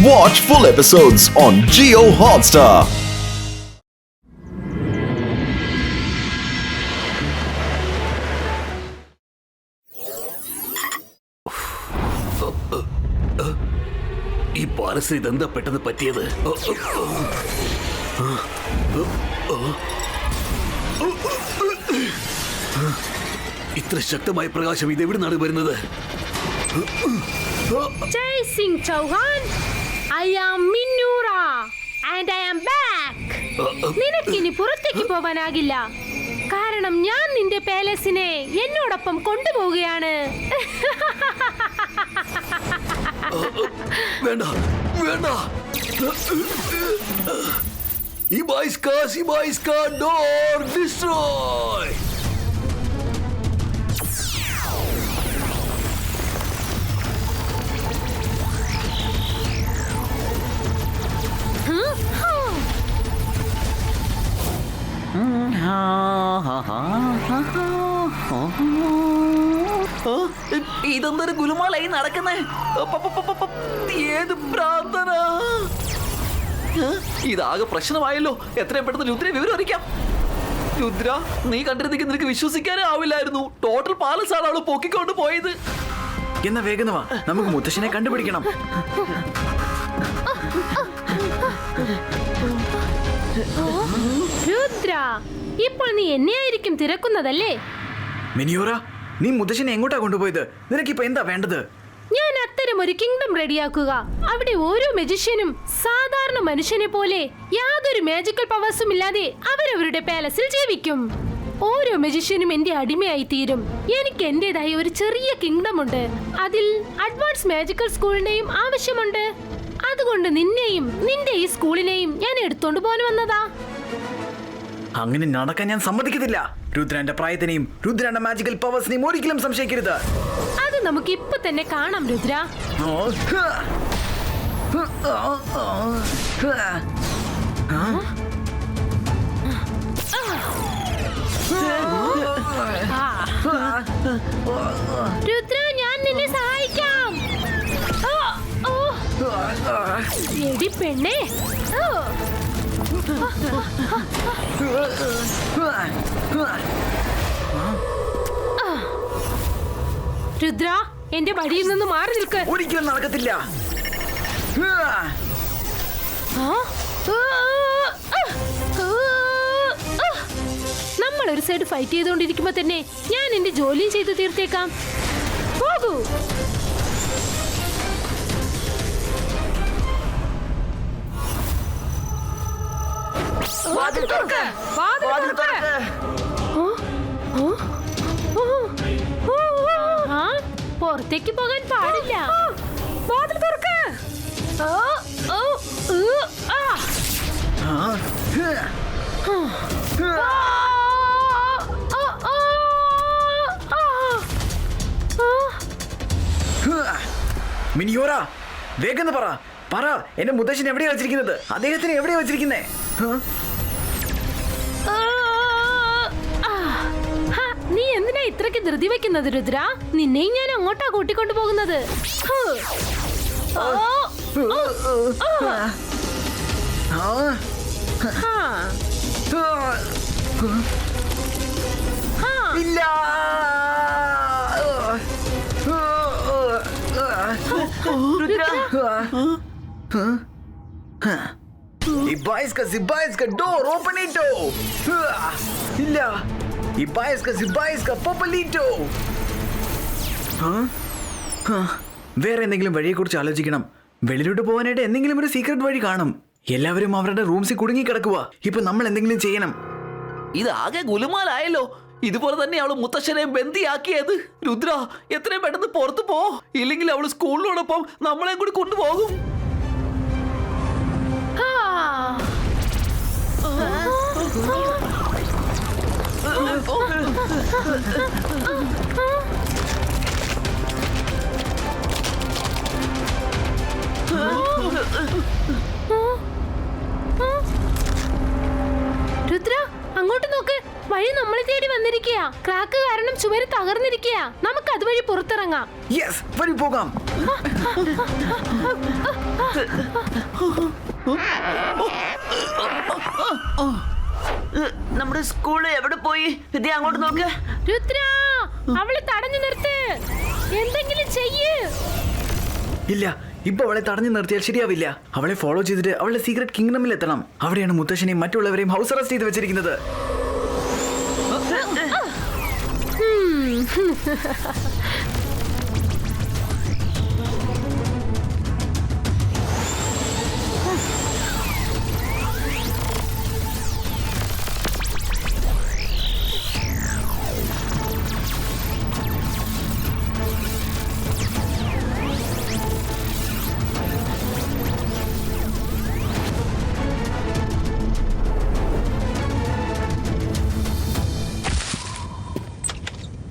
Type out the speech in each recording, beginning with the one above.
Watch full episodes on Jio Hotstar. ഈ പാലസിന് ഇതെന്താ പെട്ടെന്ന് പറ്റിയത്? ഇത്ര ശക്തമായ പ്രകാശം ഇതെവിടുന്നാണ് വരുന്നത്? Jai Singh Chauhan, I am Minura and I am back. നിനക്കിനി പുറത്തേക്ക് പോകാനാകില്ല, കാരണം ഞാൻ നിന്റെ പാലസിനെ എന്നോടൊപ്പം കൊണ്ടുപോവുകയാണ്. വേണ്ട വേണ്ട, Ibaiska door destroy. ഇതെന്തൊരു ഗുലുമാലായി നടക്കുന്നേ? ഏത് പ്രാർത്ഥന? ഇതാകെ പ്രശ്നമായല്ലോ. എത്രയും പെട്ടെന്ന് രുദ്രയെ വിവരം അറിയിക്കാം. രുദ്ര, നീ കണ്ടിരുന്നെങ്കിൽ നിനക്ക് വിശ്വസിക്കാനേ ആവില്ലായിരുന്നു. ടോട്ടൽ പാലസ് ആണ് അവള് പൊക്കിക്കൊണ്ട് പോയത്. എന്നാ വേഗം വാ, നമുക്ക് മുത്തശ്ശനെ കണ്ടുപിടിക്കണം. രുദ്ര, ഇപ്പോൾ നീ എന്നെയായിരിക്കും തിരക്കുന്നതല്ലേ? മിനിയോറ, നീ മുത്തശ്ശനെ എങ്ങോട്ടാ കൊണ്ടുപോയത്? നിനക്കിപ്പോ എന്താ വേണ്ടത്? ഞാൻ അത്തരം ഒരു കിങ്ഡം റെഡിയാക്കുക. അവിടെ ഓരോ മജിഷ്യനും സാധാരണ മനുഷ്യനെ പോലെ യാതൊരു മാജിക്കൽ പവേഴ്സും ഇല്ലാതെ അവരവരുടെ പാലസിൽ ജീവിക്കും. ഓരോ മജിഷ്യനും എന്റെ അടിമയായി തീരും. എനിക്ക് എന്റേതായ ഒരു ചെറിയ കിങ്ഡം ഉണ്ട്. അതിൽ അഡ്വാൻസ് മാജിക്കൽ സ്കൂളിന്റെയും ആവശ്യമുണ്ട്. അതുകൊണ്ട് നിന്നെയും നിന്റെ ഈ സ്കൂളിനെയും ഞാൻ എടുത്തോണ്ട് പോകാൻ വന്നതാ. അങ്ങനെ നടക്കാൻ ഞാൻ സമ്മതിക്കത്തില്ല. രുദ്രന്റെ പ്രായത്തിനെയും രുദ്രന്റെ മാജിക്കൽ പവേഴ്സിനെയും ഒരിക്കലും സംശയിക്കരുത്. അത് നമുക്ക് ഇപ്പൊ തന്നെ കാണാം രുദ്ര. രുദ്ര, ഞാൻ നിന്നെ സഹായിക്കാം. എടി പെണ്ണേ, രുദ്ര, എന്റെ വഴിയിൽ നിന്ന് മാറി നിൽക്ക്. ഒരിക്കലും നടക്കത്തില്ല. നമ്മൾ ഒരു സൈഡ് ഫൈറ്റ് ചെയ്തുകൊണ്ടിരിക്കുമ്പോ തന്നെ ഞാൻ എന്റെ ജോലിയും ചെയ്ത് തീർത്തേക്കാം. പോകൂ. പുറത്തേക്ക് പോകാൻ പാടില്ല. വാതിൽ തുറക്ക്. മിനിയോറ, വേഗം പറ, എന്റെ മുത്തശ്ശൻ എവിടെയാ വെച്ചിരിക്കുന്നത്? അദ്ദേഹത്തിന് എവിടെയാ വെച്ചിരിക്കുന്നേ? നീ എന്തിനാ ഇത്രക്ക് ധൃതി വെക്കുന്നത് രുദ്ര? നിന്നെയും ഞാൻ അങ്ങോട്ടാ കൂട്ടിക്കൊണ്ടു പോകുന്നത്. ഇല്ല. Ibaiska door, open it. ഇല്ല. Ibaiska Popolito. വേറെ എന്തെങ്കിലും വഴിയെ കുറിച്ച് ആലോചിക്കണം. വെളിയിലോട്ട് പോകാനായിട്ട് എന്തെങ്കിലും ഒരു സീക്രട്ട് വഴി കാണും. എല്ലാവരും അവരുടെ റൂംസിൽ കുടുങ്ങി കിടക്കുക. ഇപ്പൊ നമ്മൾ എന്തെങ്കിലും ചെയ്യണം. ഇതാകെ ഗുലുമാലായല്ലോ. ഇതുപോലെ തന്നെ അവള് മുത്തശ്ശനെ ബന്ദിയാക്കിയത്. രുദ്ര, എത്രയും പെട്ടെന്ന് പുറത്തു പോ, ഇല്ലെങ്കിൽ അവള് സ്കൂളിനോടൊപ്പം നമ്മളെ കൂടി കൊണ്ടുപോകും. രുദ്ര, അങ്ങോട്ട് നോക്ക്. വഴി നമ്മളെ തേടി വന്നിരിക്കുക. ക്രാക്ക് കാരണം ചുവര് തകർന്നിരിക്കുക. നമുക്ക് അതുവഴി പുറത്തിറങ്ങാം. യെസ്, വഴി പോകാം. നമ്മുടെ സ്കൂള് എവിടെ പോയി? വിദ്യ അങ്ങോട്ട് നോക്ക്. രുദ്ര, അവളെ തടഞ്ഞു നിർത്ത്. എന്തെങ്കിലും ചെയ്യ്. ഇല്ല, ഇപ്പൊ അവളെ തടഞ്ഞു നിർത്തിയാൽ ശരിയാവില്ല. അവളെ ഫോളോ ചെയ്തിട്ട് അവളുടെ സീക്രട്ട് കിങ്ഡമിൽ എത്തണം. അവിടെയാണ് മുത്തശ്ശനെയും മറ്റുള്ളവരെയും ഹൗസ് അറസ്റ്റ് ചെയ്ത് വെച്ചിരിക്കുന്നത്.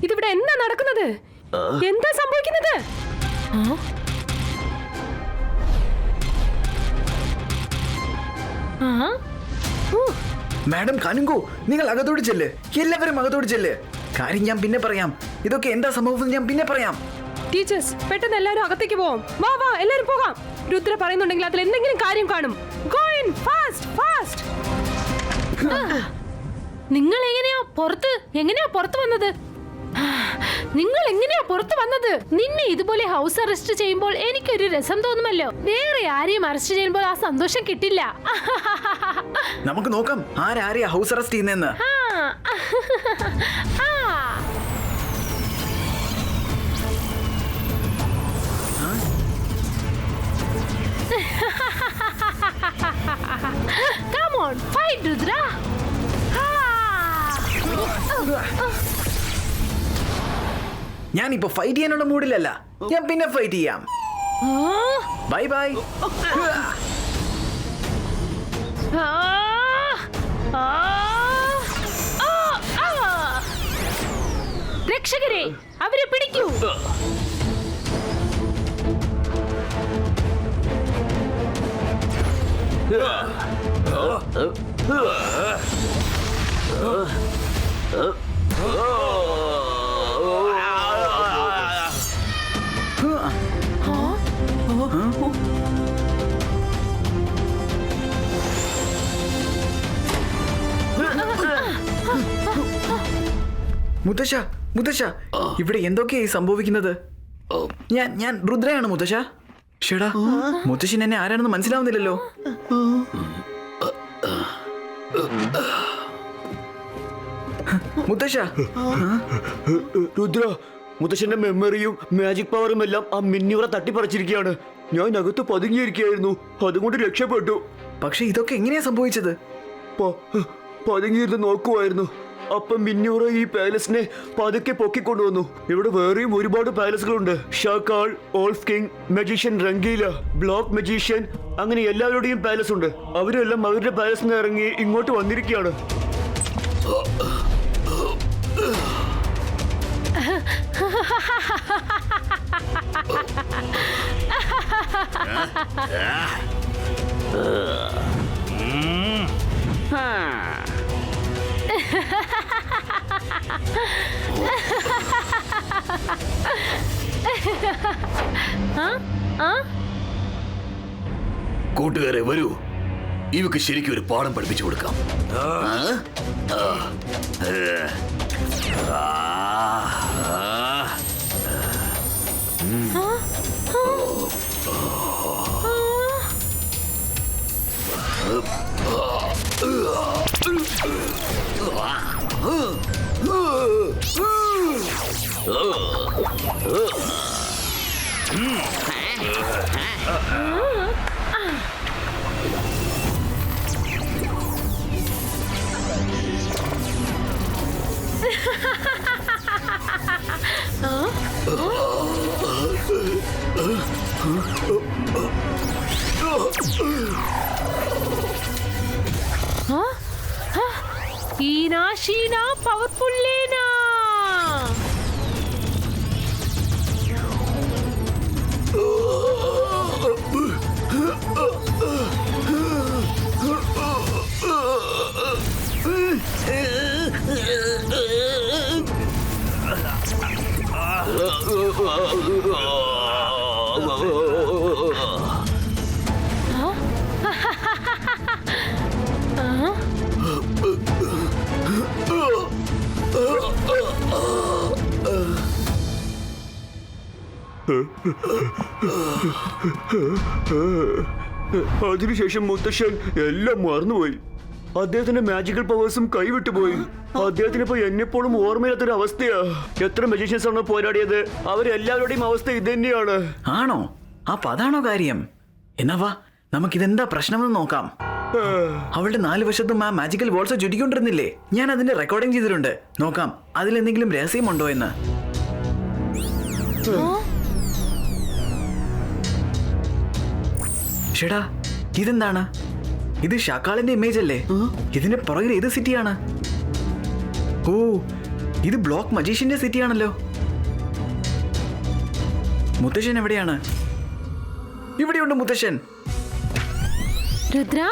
ഇതിവിടെ എന്താ നടക്കുന്നത്? എന്താ സംഭവിക്കുന്നത്? മാഡം കാനുങ്കോ, നിങ്ങൾ അകത്തോട് ചെല്ല്. എല്ലാവരും അകത്തോട് ചെല്ല്. കാര്യം ഞാൻ പിന്നെ പറയാം. ഇതൊക്കെ എന്താ സംഭവം ഞാൻ പിന്നെ പറയാം. ടീച്ചേഴ്സ്, പെട്ടെന്ന് എല്ലാവരും അകത്തേക്ക് പോവാം. വാ വാ, എല്ലാവരും പോകാം. രുദ്ര പറയുന്നുണ്ടെങ്കിൽ അതിൽ എന്തെങ്കിലും കാര്യം കാണും. Go in, fast, fast. നിങ്ങൾ എങ്ങനെയാ പുറത്ത് വന്നത്? നിങ്ങൾ എങ്ങനെയാ പുറത്ത് വന്നത്? നിന്നെ ഇതുപോലെ ഹൗസ് അറസ്റ്റ് ചെയ്യുമ്പോൾ എനിക്കൊരു രസം തോന്നുമല്ലോ. വേറെ ആരെയും അറസ്റ്റ് ചെയ്യുമ്പോൾ ആ സന്തോഷം കിട്ടില്ല. നമുക്ക് നോക്കാം ആരാരെയാ ഹൗസ് അറസ്റ്റ് ചെയ്യുന്നതെന്ന്. Come on, fight, Rudra. ഞാനിപ്പോ ഫൈറ്റ് ചെയ്യാനുള്ള മൂഡിലല്ല. ഞാൻ പിന്നെ ഫൈറ്റ് ചെയ്യാം. Bye bye. രക്ഷകരെ, അവരെ പിടിക്കൂ. മുത്തശ്ശ, ഇവിടെ എന്തൊക്കെയായി സംഭവിക്കുന്നത്? ഞാൻ രുദ്രയാണ് മുത്തശ്ശ. ഷെടാ, മുത്തശ്ശൻ എന്നെ ആരാണെന്ന് മനസ്സിലാവുന്നില്ലല്ലോ. മുത്തശ്ശ, രുദ്ര, മുത്തശ്ശന്റെ മെമ്മറിയും മാജിക് പവറും എല്ലാം ആ മിന്നിവറ തട്ടിപ്പറിച്ചിരിക്കുകയാണ്. ഞാൻ അകത്ത് പതുങ്ങിയിരിക്കുകയായിരുന്നു, അതുകൊണ്ട് രക്ഷപ്പെട്ടു. പക്ഷെ ഇതൊക്കെ എങ്ങനെയാ സംഭവിച്ചത്? പതുങ്ങിയിരുന്ന് നോക്കുമായിരുന്നു. അപ്പം മിന്നിവറ ഈ പാലസിനെ പതുക്കെ പൊക്കിക്കൊണ്ടുവന്നു. ഇവിടെ വേറെയും ഒരുപാട് പാലസുകളുണ്ട്. ഷാക്കാൾ, ഓൾഫ് king, magician Rangeela, block magician, അങ്ങനെ എല്ലാവരുടെയും പാലസ് ഉണ്ട്. അവരെല്ലാം അവരുടെ പാലസിൽ നിന്ന് ഇറങ്ങി ഇങ്ങോട്ട് വന്നിരിക്കുകയാണ്. കൂട്ടുകാരെ വരൂ, ഇവക്ക് ശരിക്കും ഒരു പാഠം പഠിപ്പിച്ചു കൊടുക്കാം. Shina powerful Lena. അതിനുശേഷം മുത്തശ്ശൻ എല്ലാം മറന്നുപോയി. അദ്ദേഹത്തിന്റെ മാജിക്കൽ പവേഴ്സും കൈവിട്ടുപോയി. അദ്ദേഹത്തിന് ഇപ്പൊ എന്നെപ്പോഴും ഓർമ്മയില്ലാത്തൊരു അവസ്ഥയാ. എത്ര മജീഷ്യൻസ് ആണോ പോരാടിയത്, അവരെല്ലാവരുടെയും അവസ്ഥ ഇത് തന്നെയാണ്. ആണോ? അപ്പൊ അതാണോ കാര്യം? എന്നാ വാ, നമുക്കിതെന്താ പ്രശ്നമെന്ന് നോക്കാം. അവളുടെ 4 വശത്തും ആ മാജിക്കൽ ബോൾസ് ചുറ്റിക്കൊണ്ടിരുന്നില്ലേ? ഞാൻ അതിന്റെ റെക്കോർഡിംഗ് ചെയ്തിട്ടുണ്ട്. നോക്കാം അതിലെന്തെങ്കിലും രഹസ്യമുണ്ടോ എന്ന്. ഷെടാ, ഇതെന്താണ്? ഇത് ഷാക്കാളിന്റെ ഇമേജ് അല്ലേ? ഇതിന്റെ പുറകിൽ ഏത് സിറ്റിയാണ്? ഓ, ഇത് ബ്ലോക്ക് മജീഷ്യന്റെ സിറ്റിയാണല്ലോ. മുത്തശ്ശൻ എവിടെയാണ്? ഇവിടെയുണ്ട് മുത്തശ്ശൻ. രുദ്ര,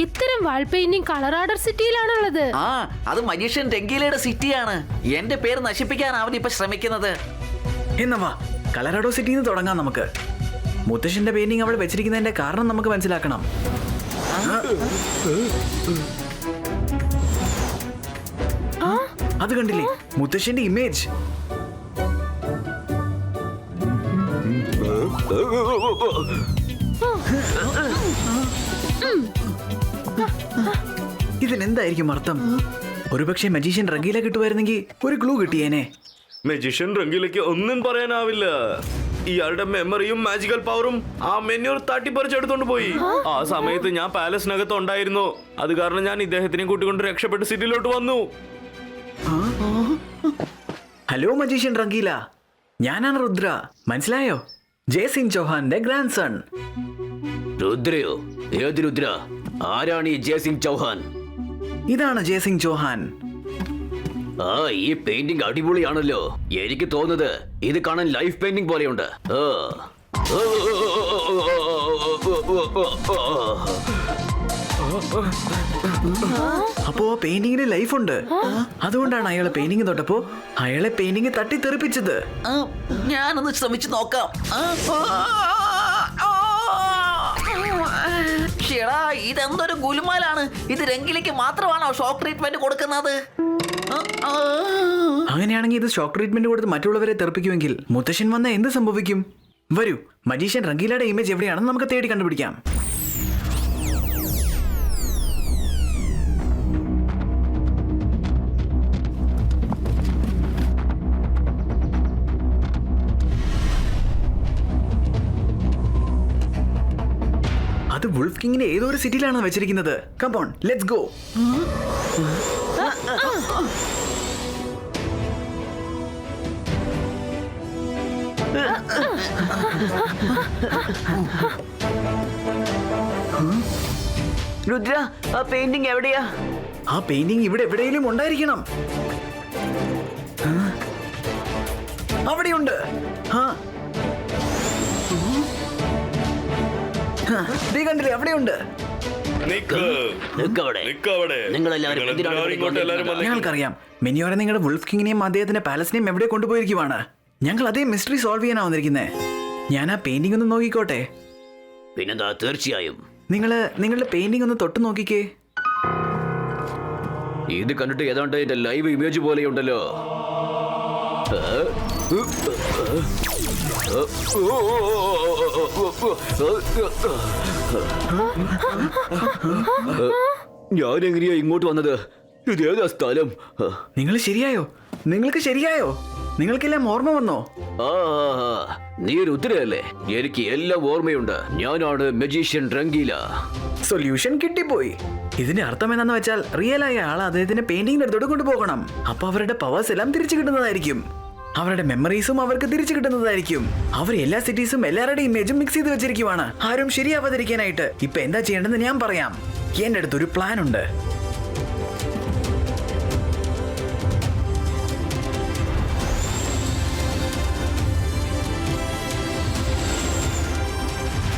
ഇത്തരം വാൾ പെയിന്റിംഗ് കളർ ഓർഡർ സിറ്റിയിലാണുള്ളത്. ആ, അത് മജീഷ്യൻ രംഗീലയുടെ സിറ്റിയാണ്. എന്റെ പേര് നശിപ്പിക്കാൻ അവൻ ഇപ്പൊ ശ്രമിക്കുന്നത്. എന്നാ വാ, കളറാഡോ സിറ്റിയിൽ നിന്ന് തുടങ്ങാം നമുക്ക്. മുത്തശ്ശന്റെ പെയിന്റിംഗ് അവിടെ വെച്ചിരിക്കുന്നതിന്റെ കാരണം നമുക്ക് മനസ്സിലാക്കണം. അത് കണ്ടില്ലേ, മുത്തശ്ശന്റെ ഇമേജ്. ഇതിനെന്തായിരിക്കും അർത്ഥം? ഒരുപക്ഷെ മജീഷ്യൻ റംഗീല കിട്ടുമായിരുന്നെങ്കിൽ ഒരു ക്ലൂ കിട്ടിയേനെ. മജീഷ്യൻ റംഗീലയ്ക്ക് ഒന്നും പറയാനാവില്ല. ഇയാളുടെ മെമ്മറിയും മാജിക്കൽ പവറും ആ മെന്യൂർ തട്ടിപ്പറിച്ചെടുത്തോണ്ട് പോയി. ആ സമയത്ത് ഞാൻ പാലസിനകത്ത് ഉണ്ടായിരുന്നു. അത് കാരണം ഞാൻ ഇദ്ദേഹത്തിനെ കൂട്ടിക്കൊണ്ട് രക്ഷപ്പെട്ട് സിറ്റിയിലോട്ട് വന്നു. ഹലോ മജീഷ്യൻ റംഗീല, ഞാനാണ് രുദ്ര. മനസ്സിലായോ? ജയസിംഗ് ചൗഹാന്റെ ഗ്രാൻഡ് സൺ. രുദ്രയോ? ഏത് രുദ്ര? ആരാണ് ഈ ജയസിംഗ് ചൗഹാൻ? ഇതാണ് ജയസിംഗ് ചൗഹാൻ. ആ, ഈ പെയിന്റിംഗ് അടിപൊളിയാണല്ലോ. എനിക്ക് തോന്നുന്നത് ഇത് കാണാൻ ലൈഫ് പെയിന്റിംഗ് പോലെയുണ്ട്. അപ്പോ പെയിന്റിങ്ങിന് ലൈഫ് ഉണ്ട്. അതുകൊണ്ടാണ് അയാളെ പെയിന്റിംഗ് തൊട്ടപ്പോ അയാളെ പെയിന്റിംഗ് തട്ടിത്തെറിപ്പിച്ചത്. ഞാനൊന്ന് ശ്രമിച്ചു നോക്കാം. ഷെടാ, ഇതെന്തൊരു ഗുലുമാലാണ്. ഇത് രംഗീലയ്ക്ക് മാത്രമാണോ ഷോക്ക് ട്രീറ്റ്മെന്റ് കൊടുക്കുന്നത്? അങ്ങനെയാണെങ്കിൽ ഇത് ഷോക്ക് ട്രീറ്റ്മെന്റ് കൊടുത്ത് മറ്റുള്ളവരെ തെറിപ്പിക്കുമെങ്കിൽ മുത്തശ്ശൻ വന്ന എന്ത് സംഭവിക്കും? വരൂ, മജീഷ്യൻ റംഗീലയുടെ ഇമേജ് എവിടെയാണെന്ന് നമുക്ക് തേടി കണ്ടുപിടിക്കാം. അത് വുൾഫ് കിങ്ങിന്റെ ഏതോ ഒരു സിറ്റിയിലാണ് വെച്ചിരിക്കുന്നത്. Come on, let's go. Rudra, ആ പെയിന്റിംഗ് എവിടെയാ? ആ പെയിന്റിംഗ് ഇവിടെ എവിടെയെങ്കിലും ഉണ്ടായിരിക്കണം. അവിടെയുണ്ട്. കണ്ടില്ലേ, അവിടെയുണ്ട്. ഞങ്ങൾക്കറിയാം, മെനിയോറെ നിങ്ങളുടെ വുൾഫ് കിങ്ങിനെയും അദ്ദേഹത്തിന്റെ പാലസിനെയും എവിടെ കൊണ്ടുപോയിരിക്കുവാണ്. ഞങ്ങൾ അതേ മിസ്റ്ററി സോൾവ് ചെയ്യാനാ വന്നിരിക്കുന്നേ. ഞാൻ ആ പെയിന്റിംഗ് ഒന്ന് നോക്കിക്കോട്ടെ? പിന്നെന്താ, തീർച്ചയായും. നിങ്ങളുടെ പെയിന്റിംഗ് ഒന്ന് തൊട്ട് നോക്കിക്കേ. ഇത് കണ്ടിട്ട് ഏതാണ്ട് എന്റെ ലൈവ് ഇമേജ് പോലെയുണ്ടല്ലോ. ഞാൻ എങ്ങനെയാ ഇങ്ങോട്ട് വന്നത്? ഇതേതാ സ്ഥലം? നിങ്ങൾക്ക് ശരിയായോ? നിങ്ങൾക്കെല്ലാം ഓർമ്മ വന്നോ? നീ രുദ്രയല്ലേ? എനിക്ക് എല്ലാം ഓർമ്മയുണ്ട്. ഞാനാണ് മജീഷ്യൻ രംഗീല. സൊല്യൂഷൻ കിട്ടിപ്പോയി. ഇതിന്റെ അർത്ഥം എന്താന്ന് വെച്ചാൽ റിയൽ ആയ ആൾ അദ്ദേഹത്തിന്റെ പെയിന്റിംഗിന്റെ അടുത്തോട്ട് കൊണ്ടുപോകണം. അപ്പൊ അവരുടെ പവേഴ്സ് എല്ലാം തിരിച്ചു കിട്ടുന്നതായിരിക്കും. അവരുടെ മെമ്മറീസും അവർക്ക് തിരിച്ചു കിട്ടുന്നതായിരിക്കും. അവർ എല്ലാ സിറ്റീസും എല്ലാവരുടെയും ഇമേജും മിക്സ് ചെയ്ത് വെച്ചിരിക്കുവാണ്, ആരും ശരിയാവാതിരിക്കാനായിട്ട്. ഇപ്പൊ എന്താ ചെയ്യേണ്ടതെന്ന് ഞാൻ പറയാം. എന്റെ അടുത്തൊരു പ്ലാൻ ഉണ്ട്.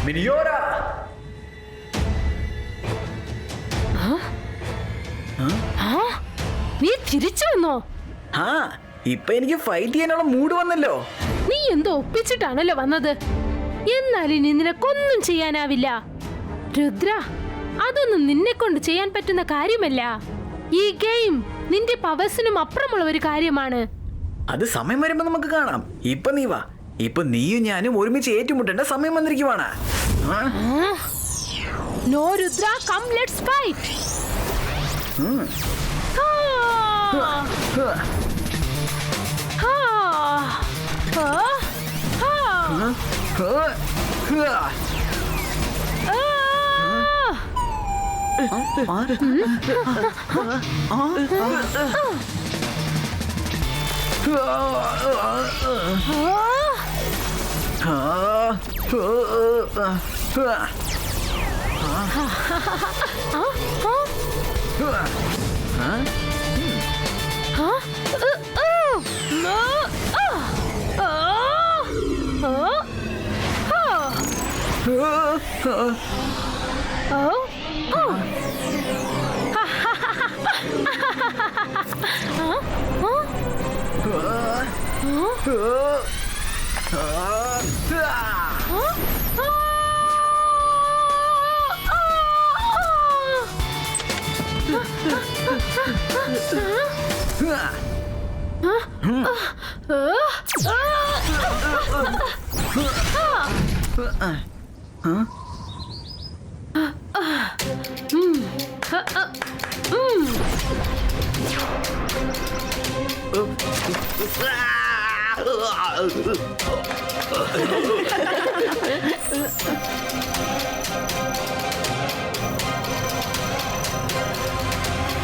മിനിയോറ, നീ തിരിച്ചു വന്നോ? ഇപ്പൊ എനിക്ക് ഫൈറ്റ് ചെയ്യാനുള്ള മൂഡ് വന്നല്ലോ. നീ എന്തോ ഒപ്പിച്ചിട്ടാണല്ലോ വന്നത്. എന്നാൽ ഇനി നിനക്കൊന്നും ചെയ്യാനാവില്ല രുദ്ര. അതൊന്നും നിന്നെ കൊണ്ട് ചെയ്യാൻ പറ്റുന്ന കാര്യമല്ല. ഈ ഗെയിം നിന്റെ പവേഴ്സിനും അപ്പുറമുള്ള ഒരു കാര്യമാണ്. അത് സമയം വരുമ്പോ നമുക്ക് കാണാം. ഇപ്പൊ നീ വാ, ഇപ്പൊ നീയും ഞാനും ഒരുമിച്ച് ഏറ്റുമുട്ടേണ്ട സമയം വന്നിരിക്കുവാണ്. No Rudra, come let's fight.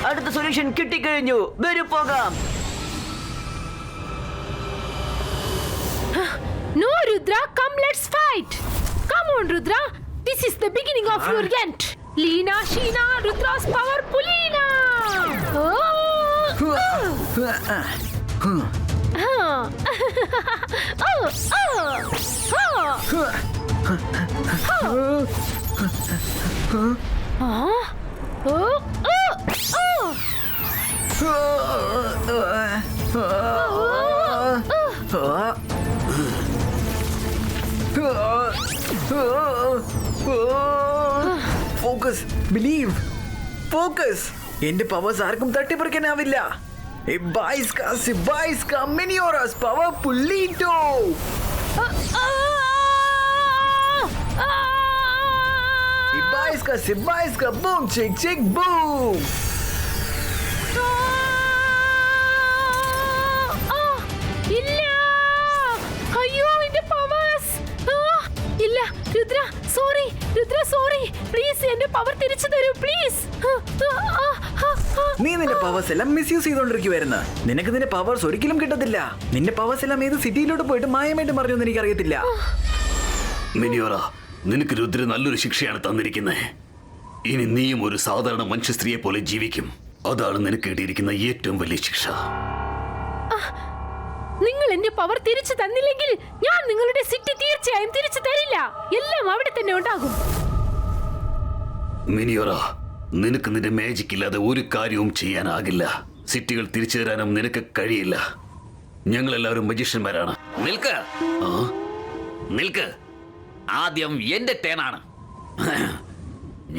അടുത്ത സൊല്യൂഷൻ കിട്ടിക്കഴിഞ്ഞു. വരൂ പോകാം. No Rudra, come let's fight. Come on Rudra, this is the beginning of your end. Leena Sheena, Rudra's power Pulina. Focus, believe, focus. എന്റെ പവേഴ്സ് ആർക്കും തട്ടിപ്പറിക്കാനാവില്ല. Ibaiska Miniora's power Pulito. Ibaiska boom chick boom. ഇല്ല, അയ്യോ എന്റെ powers. ഇല്ല Rudra, sorry please എന്റെ power തിരിച്ചു തരൂ please. നീ നിന്റെ പവേഴ്സ് എല്ലാം മിസ്യൂസ് ചെയ്തോണ്ടിരിക്കുവായിരുന്നു. നിനക്ക് നിന്റെ പവേഴ്സ് ഒരിക്കലും കിട്ടത്തില്ല. നിന്റെ പവേഴ്സ് എല്ലാം ഏത് സിറ്റിയിലോട്ട് പോയിട്ട് മായമായിട്ട് മറിഞ്ഞൊന്നും എനിക്ക് അറിയത്തില്ല. മിനിയോറ, നിനക്ക് രുദ്ര നല്ലൊരു ശിക്ഷയാണ് തന്നിരിക്കുന്നത്. ഇനി നീയും ഒരു സാധാരണ മനുഷ്യ സ്ത്രീയെ പോലെ ജീവിക്കും. അതാണ് നിനക്ക് കിട്ടിയിരിക്കുന്ന ഏറ്റവും വലിയ ശിക്ഷ. നിങ്ങൾ എന്റെ പവർ തിരിച്ചു തന്നില്ലെങ്കിൽ ഞാൻ നിങ്ങളുടെ സിറ്റി തീർച്ചയായും തിരിച്ചു തരില്ല. എല്ലാം അവിടെ തന്നെ ഉണ്ടാകും. മിനിയോറ, നിനക്ക് നിന്റെ മാജിക് ഇല്ലാതെ ഒരു കാര്യവും ചെയ്യാനാകില്ല. സിറ്റികൾ തിരിച്ചു തരാനും നിനക്ക് കഴിയില്ല. ഞങ്ങളെല്ലാവരും മജീഷ്യന്മാരാണ്. നിൽക്ക്, ആദ്യം എന്റെ ടേണാണ്.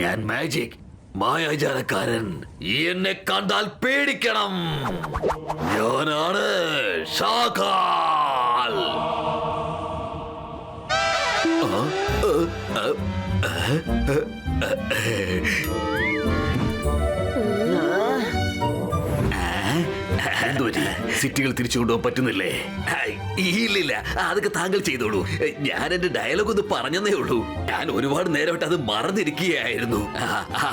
ഞാൻ മാജിക് മായാജാലക്കാരൻ. എന്നെ കണ്ടാൽ പേടിക്കണം. ഞാനാണ് ഷാഖാൽ. സിറ്റികൾ തിരിച്ചു കൊണ്ടുപോകാൻ പറ്റുന്നില്ലേ? ഇല്ലില്ല, അതൊക്കെ താങ്കൾ ചെയ്തോളൂ. ഞാൻ എന്റെ ഡയലോഗ് ഒന്ന് പറഞ്ഞതേ ഉള്ളൂ. ഞാൻ ഒരുപാട് നേരമായിട്ട് അത് മറന്നിരിക്കുകയായിരുന്നു.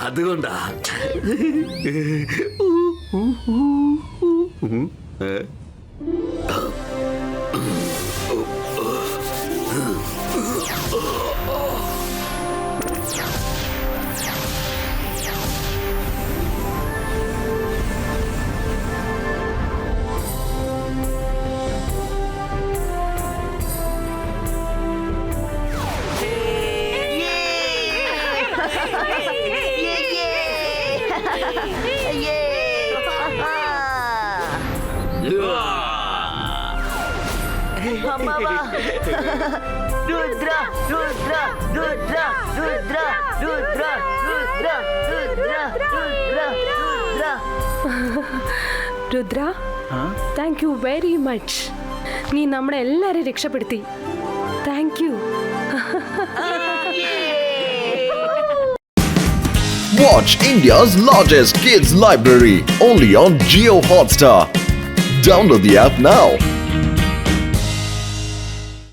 അതുകൊണ്ടാ. Rudra, thank you very much. നീ നമ്മളെ എല്ലാരെയും രക്ഷപ്പെടുത്തി. Watch India's largest kids library only on Jio Hotstar. Download the app now.